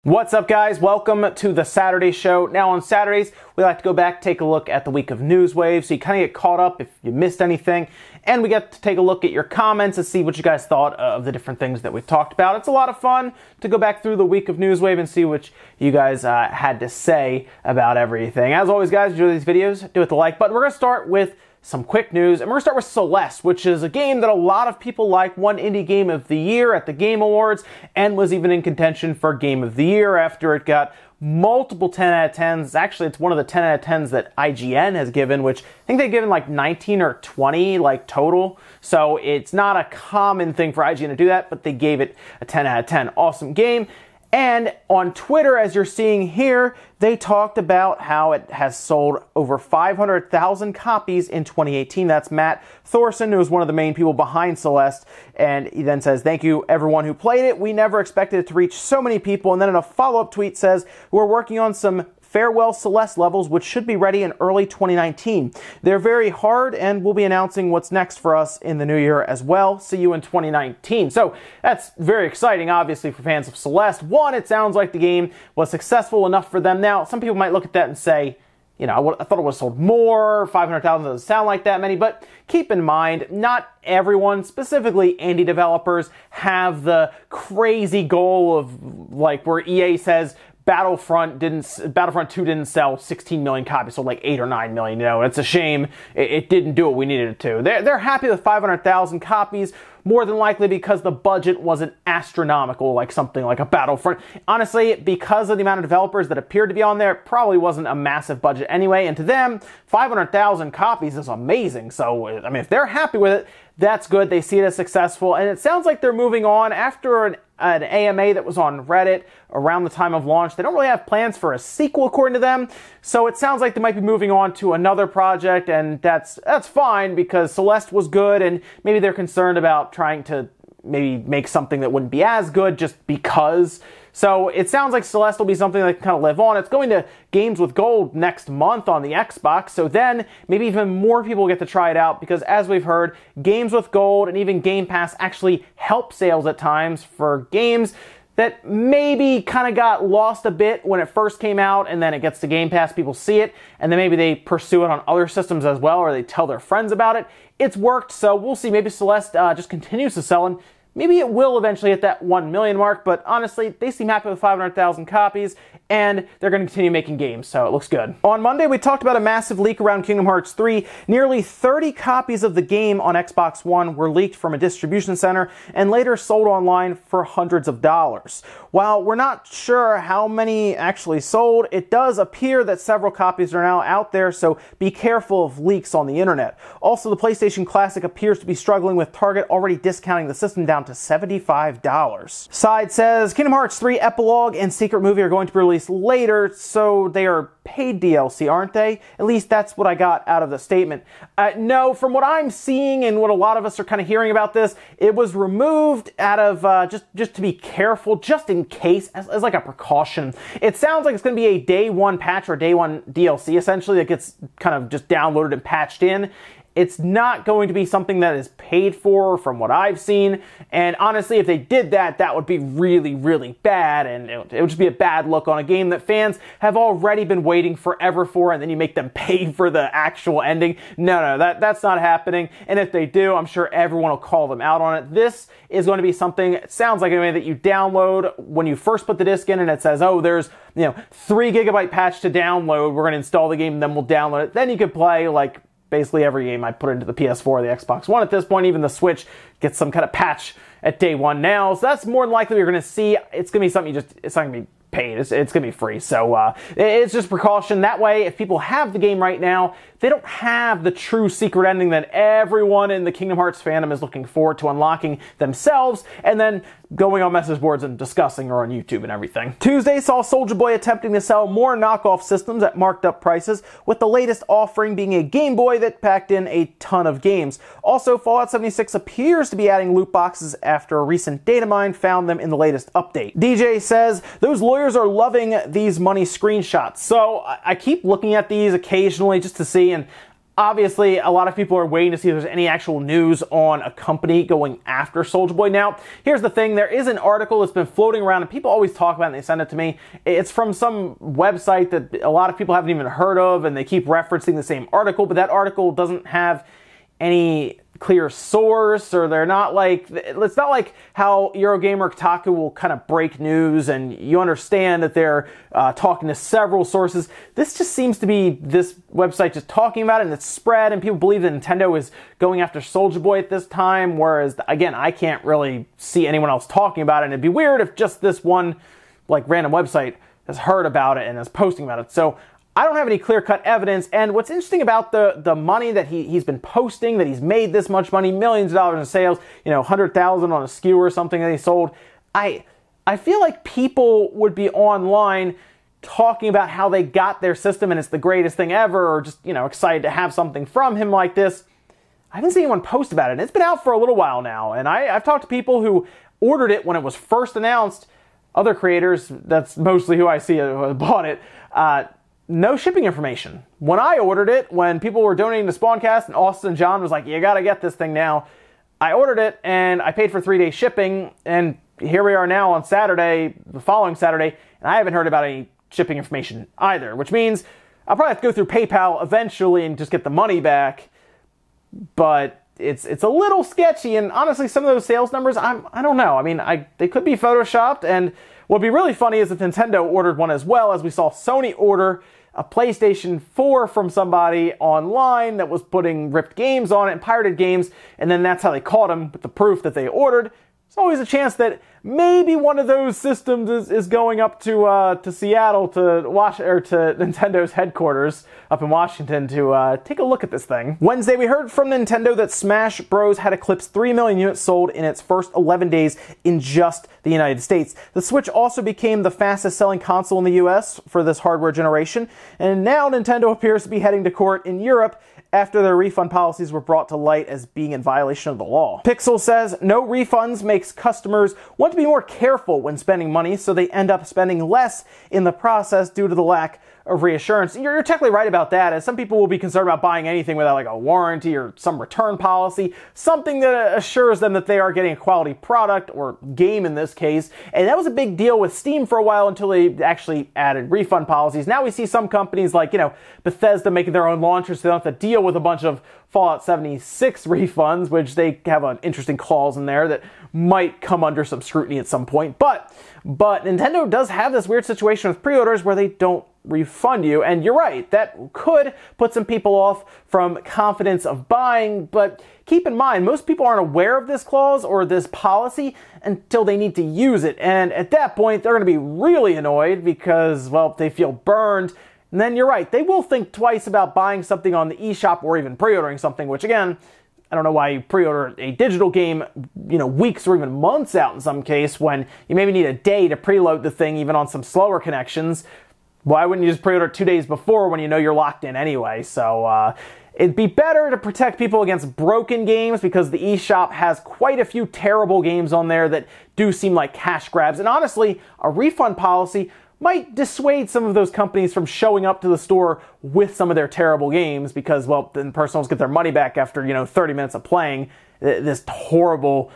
What's up, guys? Welcome to the Saturday show. Now on Saturdays, we like to go back, take a look at the week of news waves, so you kind of get caught up if you missed anything, and we get to take a look at your comments and see what you guys thought of the different things that we've talked about. It's a lot of fun to go back through the week of news wave and see what you guys had to say about everything. As always, guys, if you enjoy these videos, do hit the like button. We're going to start with some quick news, and we're going to start with Celeste, which is a game that a lot of people like, won Indie Game of the Year at the Game Awards, and was even in contention for Game of the Year after it got multiple 10 out of 10s. Actually, it's one of the 10 out of 10s that IGN has given, which I think they've given like 19 or 20 like total. So it's not a common thing for IGN to do that, but they gave it a 10 out of 10. Awesome game. And on Twitter, as you're seeing here, they talked about how it has sold over 500,000 copies in 2018. That's Matt Thorson, who is one of the main people behind Celeste. And he then says, "Thank you, everyone who played it. We never expected it to reach so many people." And then in a follow-up tweet says, "We're working on some Farewell Celeste levels, which should be ready in early 2019. They're very hard, and we'll be announcing what's next for us in the new year as well. See you in 2019. So that's very exciting, obviously, for fans of Celeste. One, it sounds like the game was successful enough for them. Now, some people might look at that and say, you know, I thought it would have sold more. 500,000 doesn't sound like that many, but keep in mind, not everyone, specifically indie developers, have the crazy goal of, like, where EA says Battlefront 2 didn't sell 16 million copies, sold like 8 or 9 million. You know, it's a shame it didn't do what we needed it to. They're happy with 500,000 copies, more than likely because the budget wasn't astronomical like something like a Battlefront. Honestly, because of the amount of developers that appeared to be on there, it probably wasn't a massive budget anyway, and to them, 500,000 copies is amazing. So, I mean, if they're happy with it, that's good. They see it as successful, and it sounds like they're moving on after an AMA that was on Reddit around the time of launch. They don't really have plans for a sequel, according to them, so it sounds like they might be moving on to another project, and that's fine because Celeste was good, and maybe they're concerned about trying to maybe make something that wouldn't be as good just because. So it sounds like Celeste will be something that can kind of live on. It's going to Games with Gold next month on the Xbox, so then maybe even more people get to try it out because, as we've heard, Games with Gold and even Game Pass actually help sales at times for games that maybe kind of got lost a bit when it first came out, and then it gets to Game Pass, people see it, and then maybe they pursue it on other systems as well, or they tell their friends about it. It's worked, so we'll see. Maybe Celeste just continues to sell, and maybe it will eventually hit that 1 million mark, but honestly, they seem happy with 500,000 copies, and they're going to continue making games, so it looks good. On Monday, we talked about a massive leak around Kingdom Hearts 3. Nearly 30 copies of the game on Xbox One were leaked from a distribution center and later sold online for hundreds of dollars. While we're not sure how many actually sold, it does appear that several copies are now out there, so be careful of leaks on the internet. Also, the PlayStation Classic appears to be struggling with Target already discounting the system down to $75. Side says, Kingdom Hearts 3 Epilogue and Secret Movie are going to be released later, so they are paid DLC, aren't they? At least that's what I got out of the statement. No, from what I'm seeing and what a lot of us are kind of hearing about this, it was removed out of just to be careful, just in case, as like a precaution. It sounds like it's going to be a day one patch or day one DLC, essentially, that gets kind of just downloaded and patched in. It's not going to be something that is paid for from what I've seen, and honestly, if they did that, that would be really, really bad, and it would just be a bad look on a game that fans have already been waiting forever for, and then you make them pay for the actual ending. No, that's not happening, and if they do, I'm sure everyone will call them out on it. This is going to be something, it sounds like anyway, that you download when you first put the disc in, and it says, oh, there's, 3 gigabyte patch to download, we're going to install the game, and then we'll download it. Then you could play, like, basically every game I put into the PS4 or the Xbox One at this point. Even the Switch gets some kind of patch at day one now. So that's more than likely you're going to see. It's going to be something it's not going to be paid. It's going to be free. So it's just precaution. That way, if people have the game right now, they don't have the true secret ending that everyone in the Kingdom Hearts fandom is looking forward to unlocking themselves and then going on message boards and discussing or on YouTube and everything. Tuesday saw Soulja Boy attempting to sell more knockoff systems at marked up prices, with the latest offering being a Game Boy that packed in a ton of games. Also, Fallout 76 appears to be adding loot boxes after a recent data mine found them in the latest update. DJ says, those lawyers are loving these money screenshots. So I keep looking at these occasionally just to see, and Obviously, a lot of people are waiting to see if there's any actual news on a company going after Soulja Boy. Now, here's the thing. There is an article that's been floating around, and people always talk about it, and they send it to me. It's from some website that a lot of people haven't even heard of, and they keep referencing the same article, but that article doesn't have any clear source, or they're not like, it's not like how Eurogamer Kotaku will kind of break news and you understand that they're talking to several sources. This just seems to be this website just talking about it, and it's spread, and people believe that Nintendo is going after Soulja Boy at this time, whereas, again, I can't really see anyone else talking about it, and it'd be weird if just this one like random website has heard about it and is posting about it. So I don't have any clear-cut evidence, and what's interesting about the money that he's been posting, that he's made this much money, millions of dollars in sales, you know, 100,000 on a SKU or something that he sold, I feel like people would be online talking about how they got their system and it's the greatest thing ever, or just, you know, excited to have something from him like this. I haven't seen anyone post about it, and it's been out for a little while now, and I've talked to people who ordered it when it was first announced, other creators, that's mostly who I see who bought it, no shipping information. When I ordered it, when people were donating to Spawncast and Austin John was like, you gotta get this thing now, I ordered it and I paid for 3-day shipping, and here we are now on Saturday, the following Saturday, and I haven't heard about any shipping information either, which means I'll probably have to go through PayPal eventually and just get the money back, but it's a little sketchy, and honestly, some of those sales numbers, I don't know. I mean, they could be photoshopped, and what'd be really funny is if Nintendo ordered one as well, as we saw Sony order a PlayStation 4 from somebody online that was putting ripped games on it and pirated games, and then that's how they caught them with the proof that they ordered. There's always a chance that maybe one of those systems is going up to Seattle to Nintendo's headquarters up in Washington to take a look at this thing. Wednesday, we heard from Nintendo that Smash Bros. Had eclipsed 3 million units sold in its first 11 days in just the United States. The Switch also became the fastest selling console in the US for this hardware generation, and now Nintendo appears to be heading to court in Europe after their refund policies were brought to light as being in violation of the law. Pixel says no refunds makes customers want to be more careful when spending money, so they end up spending less in the process due to the lack of reassurance. You're technically right about that, as some people will be concerned about buying anything without like a warranty or some return policy, something that assures them that they are getting a quality product, or game in this case. And that was a big deal with Steam for a while until they actually added refund policies. Now we see some companies like, you know, Bethesda making their own launchers, so they don't have to deal with a bunch of Fallout 76 refunds, which they have an interesting clause in there that might come under some scrutiny at some point. But Nintendo does have this weird situation with pre-orders where they don't refund you, and you're right, that could put some people off from confidence of buying, but keep in mind, most people aren't aware of this clause or this policy until they need to use it, and at that point, they're going to be really annoyed because, well, they feel burned. And then you're right, they will think twice about buying something on the eShop or even pre-ordering something, which again, I don't know why you pre-order a digital game, you know, weeks or even months out in some case, when you maybe need a day to preload the thing even on some slower connections. Why wouldn't you just pre-order it 2 days before when you know you're locked in anyway? So it'd be better to protect people against broken games, because the eShop has quite a few terrible games on there that do seem like cash grabs. And honestly, a refund policy might dissuade some of those companies from showing up to the store with some of their terrible games, because, well, then person will get their money back after, you know, 30 minutes of playing this horrible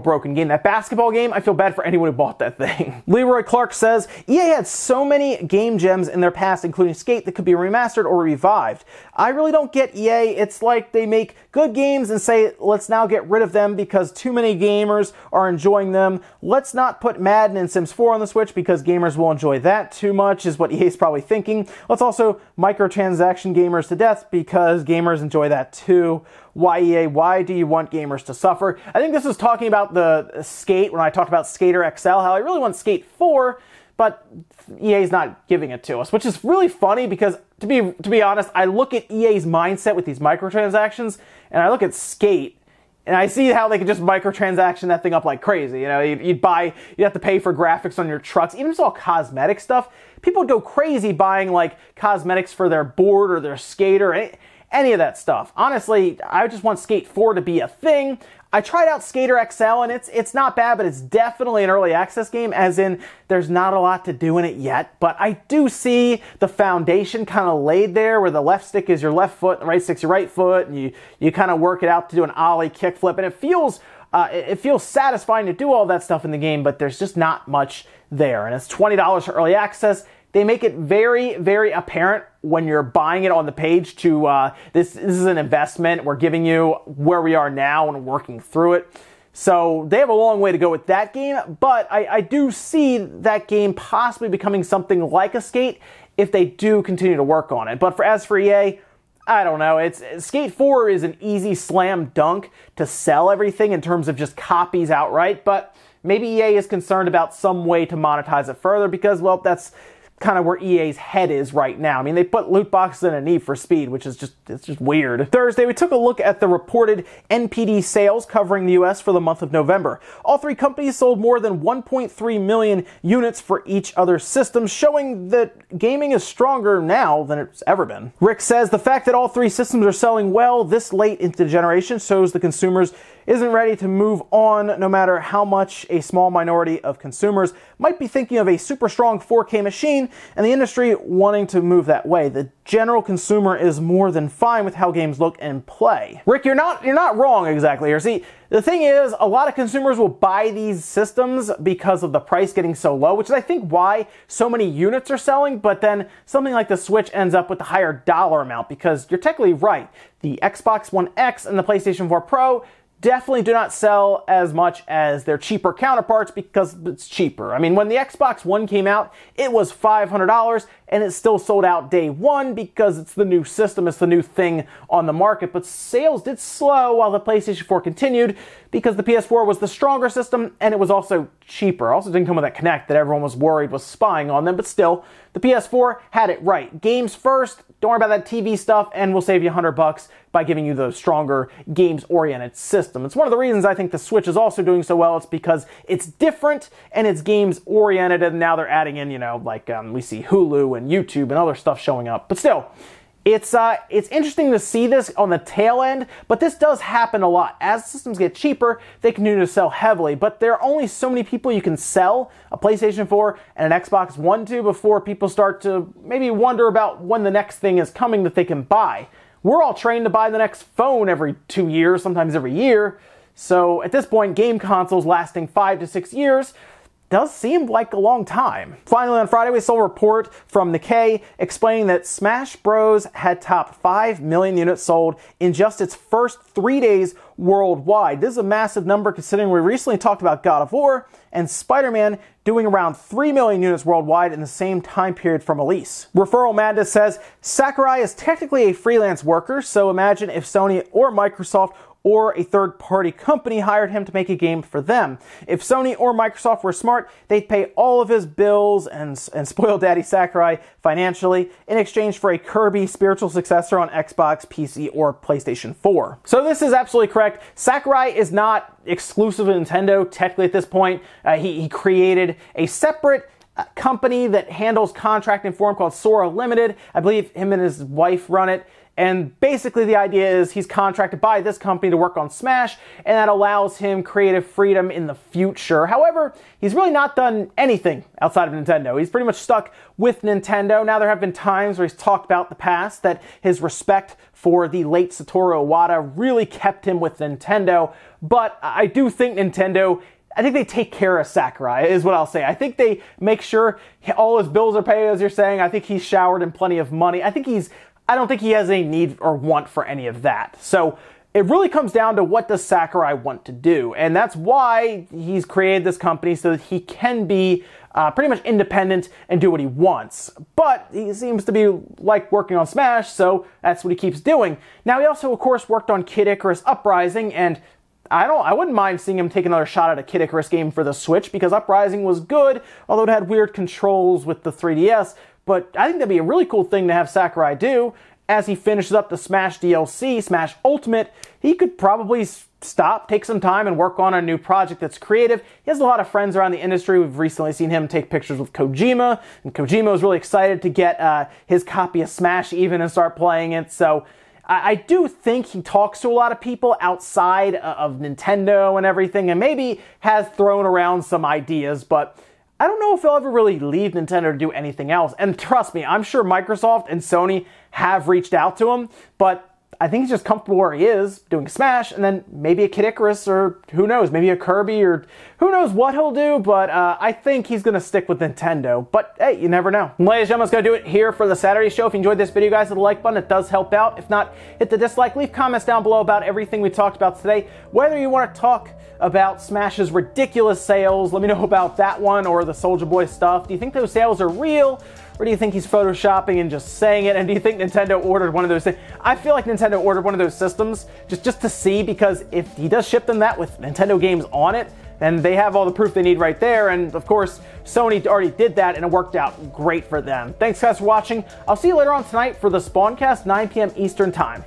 broken game. That basketball game, I feel bad for anyone who bought that thing. Leroy Clark says, EA had so many game gems in their past, including Skate, that could be remastered or revived. I really don't get EA. It's like they make good games and say, let's now get rid of them because too many gamers are enjoying them. Let's not put Madden and Sims 4 on the Switch because gamers will enjoy that too much, is what EA's probably thinking. Let's also microtransaction gamers to death because gamers enjoy that too. Why, EA? Why do you want gamers to suffer? I think this was talking about the Skate, when I talked about Skater XL, how I really want Skate 4, but EA's not giving it to us, which is really funny because, to be honest, I look at EA's mindset with these microtransactions, and I look at Skate, and I see how they could just microtransaction that thing up like crazy. You know, you'd have to pay for graphics on your trucks, even if it's all cosmetic stuff. People would go crazy buying like cosmetics for their board or their skater, any of that stuff. Honestly, I just want Skate 4 to be a thing. I tried out Skater XL, and it's not bad, but it's definitely an early access game, as in there's not a lot to do in it yet. But I do see the foundation kind of laid there, where the left stick is your left foot, the right stick's your right foot, and you kind of work it out to do an ollie kickflip, and it feels satisfying to do all that stuff in the game, but there's just not much there. And it's $20 for early access. They make it very, very apparent when you're buying it on the page to this is an investment. We're giving you where we are now and working through it. So they have a long way to go with that game, but I do see that game possibly becoming something like a Skate if they do continue to work on it. But as for EA, I don't know. Skate 4 is an easy slam dunk to sell everything in terms of just copies outright, but maybe EA is concerned about some way to monetize it further because, well, that's kind of where EA's head is right now. I mean, they put loot boxes in a Need for Speed, which is it's just weird. Thursday, we took a look at the reported NPD sales covering the US for the month of November. All three companies sold more than 1.3 million units for each other's systems, showing that gaming is stronger now than it's ever been. Rick says the fact that all three systems are selling well this late into the generation shows the consumers isn't ready to move on, no matter how much a small minority of consumers might be thinking of a super strong 4K machine and the industry wanting to move that way. The general consumer is more than fine with how games look and play. Rick, you're not wrong exactly here. See, the thing is, a lot of consumers will buy these systems because of the price getting so low, which is I think why so many units are selling, but then something like the Switch ends up with a higher dollar amount because you're technically right. The Xbox One X and the PlayStation 4 Pro definitely do not sell as much as their cheaper counterparts because it's cheaper. I mean, when the Xbox One came out, it was $500 and it still sold out day one because it's the new system, it's the new thing on the market. But sales did slow while the PlayStation 4 continued because the PS4 was the stronger system and it was also cheaper. Also didn't come with that Kinect that everyone was worried was spying on them, but still, the PS4 had it right. Games first, don't worry about that TV stuff, and we'll save you $100 by giving you the stronger games-oriented system. It's one of the reasons I think the Switch is also doing so well. It's because it's different and it's games-oriented, and now they're adding in, we see Hulu and YouTube and other stuff showing up. But still, it's interesting to see this on the tail end, but this does happen a lot. As systems get cheaper, they continue to sell heavily, but there are only so many people you can sell a PlayStation 4 and an Xbox One to before people start to maybe wonder about when the next thing is coming that they can buy. We're all trained to buy the next phone every 2 years, sometimes every year, so at this point, game consoles lasting 5 to 6 years does seem like a long time. Finally, on Friday, we saw a report from Nikkei explaining that Smash Bros. Had topped 5 million units sold in just its first 3 days worldwide. This is a massive number considering we recently talked about God of War and Spider-Man doing around 3 million units worldwide in the same time period from release. Referral Madness says, Sakurai is technically a freelance worker, so imagine if Sony or Microsoft or a third-party company hired him to make a game for them. If Sony or Microsoft were smart, they'd pay all of his bills and spoil Daddy Sakurai financially in exchange for a Kirby spiritual successor on Xbox, PC, or PlayStation 4. So this is absolutely correct. Sakurai is not exclusive to Nintendo, technically at this point. He created a separate company that handles contracting for him called Sora Limited. I believe him and his wife run it. And basically the idea is he's contracted by this company to work on Smash, and that allows him creative freedom in the future. However, he's really not done anything outside of Nintendo. He's pretty much stuck with Nintendo. Now there have been times where he's talked about the past that his respect for the late Satoru Iwata really kept him with Nintendo, but I do think I think they take care of Sakurai, is what I'll say. I think they make sure all his bills are paid, as you're saying. I think he's showered in plenty of money. I don't think he has any need or want for any of that. So it really comes down to what does Sakurai want to do. And that's why he's created this company so that he can be pretty much independent and do what he wants. But he seems to be like working on Smash, so that's what he keeps doing. Now he also, of course, worked on Kid Icarus Uprising, and I wouldn't mind seeing him take another shot at a Kid Icarus game for the Switch because Uprising was good, although it had weird controls with the 3DS. But I think that'd be a really cool thing to have Sakurai do. As he finishes up the Smash DLC, Smash Ultimate, he could probably stop, take some time, and work on a new project that's creative. He has a lot of friends around the industry. We've recently seen him take pictures with Kojima, and Kojima was really excited to get his copy of Smash even and start playing it. So I do think he talks to a lot of people outside of Nintendo and everything, and maybe has thrown around some ideas, but I don't know if he'll ever really leave Nintendo to do anything else. And trust me, I'm sure Microsoft and Sony have reached out to him, but I think he's just comfortable where he is, doing Smash, and then maybe a Kid Icarus, or who knows, maybe a Kirby, or who knows what he'll do, but I think he's going to stick with Nintendo. But hey, you never know. Ladies and gentlemen, that's going to do it here for the Saturday show. If you enjoyed this video, guys, hit the like button. It does help out. If not, hit the dislike. Leave comments down below about everything we talked about today. Whether you want to talk about Smash's ridiculous sales, let me know about that one, or the Soulja Boy stuff. Do you think those sales are real? Or do you think he's photoshopping and just saying it? And do you think Nintendo ordered one of those things? I feel like Nintendo ordered one of those systems just to see, because if he does ship them that with Nintendo games on it, then they have all the proof they need right there. And of course, Sony already did that and it worked out great for them. Thanks guys for watching. I'll see you later on tonight for the Spawncast, 9 p.m. Eastern Time.